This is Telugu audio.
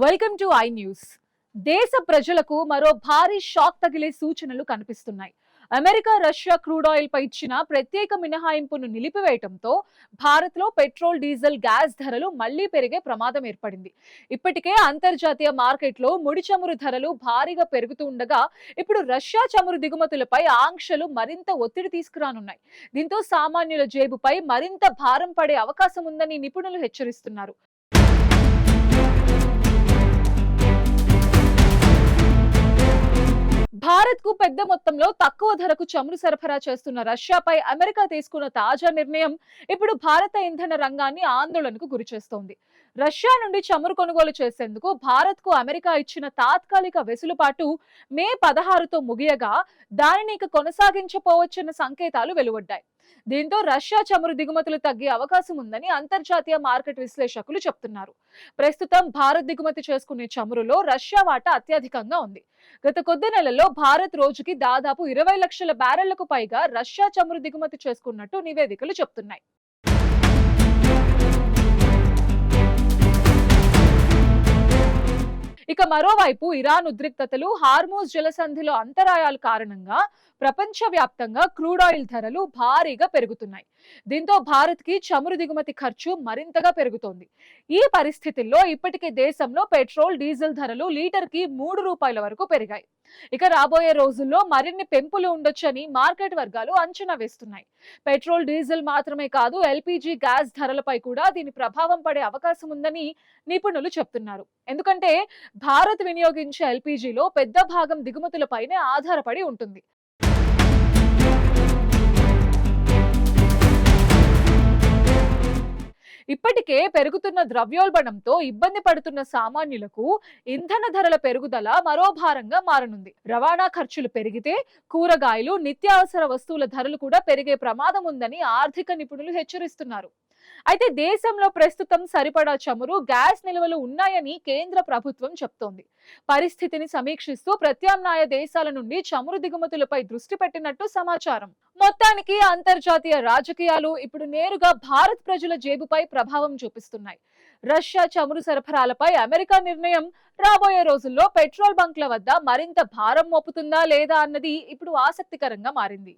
Welcome to I news. దేశ ప్రజలకు మరో భారీ షాక్ తగిలే సూచనలు కనిపిస్తున్నాయి. అమెరికా రష్యా క్రూడ్ ఆయిల్ పై ఇచ్చిన ప్రత్యేక మినహాయింపును నిలిపివేయడంతో భారత్ లో పెట్రోల్, డీజిల్, గ్యాస్ ధరలు మళ్లీ పెరిగే ప్రమాదం ఏర్పడింది. ఇప్పటికే అంతర్జాతీయ మార్కెట్లో ముడి చమురు ధరలు భారీగా పెరుగుతూ ఉండగా ఇప్పుడు రష్యా చమురు దిగుమతులపై ఆంక్షలు మరింత ఒత్తిడి తీసుకురానున్నాయి. దీంతో సామాన్యుల జేబుపై మరింత భారం పడే అవకాశం ఉందని నిపుణులు హెచ్చరిస్తున్నారు. భారత్ కు పెద్ద మొత్తంలో తక్కువ ధరకు చమురు సరఫరా చేస్తున్న రష్యాపై అమెరికా తీసుకున్న తాజా నిర్ణయం ఇప్పుడు భారత ఇంధన రంగాన్ని ఆందోళనకు గురిచేస్తోంది. రష్యా నుండి చమురు కొనుగోలు చేసేందుకు భారత్ కు అమెరికా ఇచ్చిన తాత్కాలిక వెసులుబాటు మే 16తో ముగియగా దానిని ఇక కొనసాగించపోవచ్చన్న సంకేతాలు వెలువడ్డాయి. దీంతో రష్యా చమురు దిగుమతులు తగ్గే అవకాశం ఉందని అంతర్జాతీయ మార్కెట్ విశ్లేషకులు చెప్తున్నారు. ప్రస్తుతం భారత్ దిగుమతి చేసుకునే చమురులో రష్యా వాటా అత్యధికంగా ఉంది. గత కొద్ది నెలల్లో భారత్ రోజుకి దాదాపు 20 లక్షల బ్యారెళ్లకు పైగా రష్యా చమురు దిగుమతి చేసుకున్నట్టు నివేదికలు చెప్తున్నాయి. ఇక మరోవైపు ఇరాన్ ఉద్రిక్తతలు, హార్మూజ్ జలసంధిలో అంతరాయాల కారణంగా ప్రపంచవ్యాప్తంగా క్రూడ్ ఆయిల్ ధరలు భారీగా పెరుగుతున్నాయి. దీంతో భారత్ కి చమురు దిగుమతి ఖర్చు మరింతగా పెరుగుతోంది. ఈ పరిస్థితుల్లో ఇప్పటికే దేశంలో పెట్రోల్, డీజిల్ ధరలు లీటర్ కి ₹3 వరకు పెరిగాయి. ఇక రాబోయే రోజుల్లో మరిన్ని పెంపులు ఉండొచ్చని మార్కెట్ వర్గాలు అంచనా వేస్తున్నాయి. పెట్రోల్, డీజిల్ మాత్రమే కాదు, ఎల్పీజీ గ్యాస్ ధరలపై కూడా దీని ప్రభావం పడే అవకాశం ఉందని నిపుణులు చెప్తున్నారు. ఎందుకంటే భారత్ వినియోగించే ఎల్పీజీలో పెద్ద భాగం దిగుమతులపైనే ఆధారపడి ఉంటుంది. ఇప్పటికే పెరుగుతున్న ద్రవ్యోల్బణంతో ఇబ్బంది పడుతున్న సామాన్యులకు ఇంధన ధరల పెరుగుదల మరో భారంగా మారనుంది. రవాణా ఖర్చులు పెరిగితే కూరగాయలు, నిత్యావసర వస్తువుల ధరలు కూడా పెరిగే ప్రమాదం ఉందని ఆర్థిక నిపుణులు హెచ్చరిస్తున్నారు. అయితే దేశంలో ప్రస్తుతం సరిపడా చమురు, గ్యాస్ నిల్వలు ఉన్నాయని కేంద్ర ప్రభుత్వం చెప్తోంది. పరిస్థితిని సమీక్షిస్తూ ప్రత్యామ్నాయ దేశాల నుండి చమురు దిగుమతులపై దృష్టి పెట్టినట్టు సమాచారం. మొత్తానికి అంతర్జాతీయ రాజకీయాలు ఇప్పుడు నేరుగా భారత్ ప్రజల జేబుపై ప్రభావం చూపిస్తున్నాయి. రష్యా చమురు సరఫరాలపై అమెరికా నిర్ణయం రాబోయే రోజుల్లో పెట్రోల్ బంక్ల వద్ద మరింత భారం మోపుతుందా లేదా అన్నది ఇప్పుడు ఆసక్తికరంగా మారింది.